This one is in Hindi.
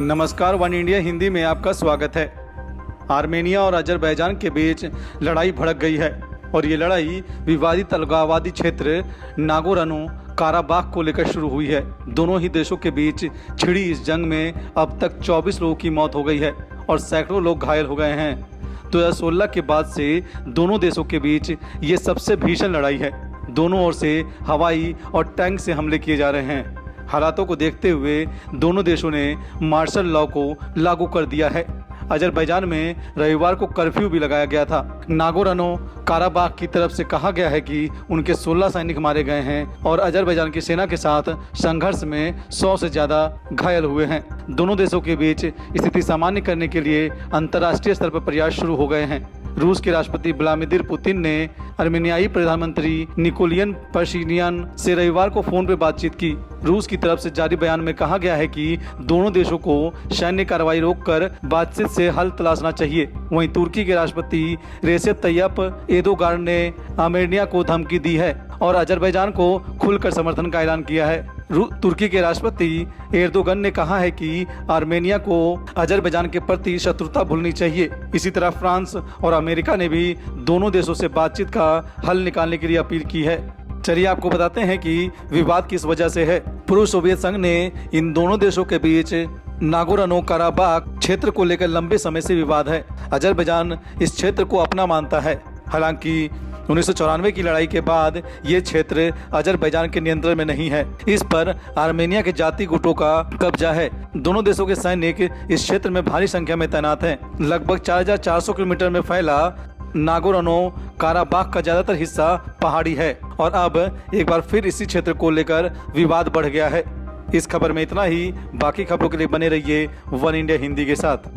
नमस्कार, वन इंडिया हिंदी में आपका स्वागत है। आर्मेनिया और अजरबैजान के बीच लड़ाई भड़क गई है और ये लड़ाई विवादित अलगाववादी क्षेत्र नागोर्नो काराबाख को लेकर शुरू हुई है। दोनों ही देशों के बीच छिड़ी इस जंग में अब तक 24 लोगों की मौत हो गई है और सैकड़ों लोग घायल हो गए हैं। 2016 के बाद से दोनों देशों के बीच ये सबसे भीषण लड़ाई है। दोनों ओर से हवाई और टैंक से हमले किए जा रहे हैं। हालातों को देखते हुए दोनों देशों ने मार्शल लॉ को लागू कर दिया है। अजरबैजान में रविवार को कर्फ्यू भी लगाया गया था। नागोर्नो काराबाख की तरफ से कहा गया है कि उनके 16 सैनिक मारे गए हैं और अजरबैजान की सेना के साथ संघर्ष में 100 से ज़्यादा घायल हुए हैं। दोनों देशों के बीच स्थिति सामान्य करने के लिए अंतर्राष्ट्रीय स्तर पर प्रयास शुरू हो गए हैं। रूस के राष्ट्रपति व्लादिमीर पुतिन ने आर्मेनियाई प्रधानमंत्री निकोलियन पशिन्यान से रविवार को फोन पर बातचीत की। रूस की तरफ से जारी बयान में कहा गया है कि दोनों देशों को सैन्य कार्रवाई रोककर बातचीत से हल तलाशना चाहिए। वहीं तुर्की के राष्ट्रपति रेसेप तैयप एर्दोगान ने आर्मेनिया को धमकी दी है और अजरबैजान को खुलकर समर्थन का ऐलान किया है। तुर्की के राष्ट्रपति एर्दोगन ने कहा है कि आर्मेनिया को अजरबैजान के प्रति शत्रुता भूलनी चाहिए। इसी तरह फ्रांस और अमेरिका ने भी दोनों देशों से बातचीत का हल निकालने के लिए अपील की है। चलिए आपको बताते हैं कि विवाद किस वजह से है। पूर्व सोवियत संघ ने इन दोनों देशों के बीच नागोर्नो काराबाख क्षेत्र को लेकर लंबे समय से विवाद है। अजरबैजान इस क्षेत्र को अपना मानता है। हालांकि 1994 की लड़ाई के बाद ये क्षेत्र अजरबैजान के नियंत्रण में नहीं है। इस पर आर्मेनिया के जाति गुटों का कब्जा है। दोनों देशों के सैनिक इस क्षेत्र में भारी संख्या में तैनात हैं। लगभग 4400 किलोमीटर में फैला नागोर्नो काराबाख का ज्यादातर हिस्सा पहाड़ी है और अब एक बार फिर इसी क्षेत्र को लेकर विवाद बढ़ गया है। इस खबर में इतना ही। बाकी खबरों के लिए बने रहिए वन इंडिया हिंदी के साथ।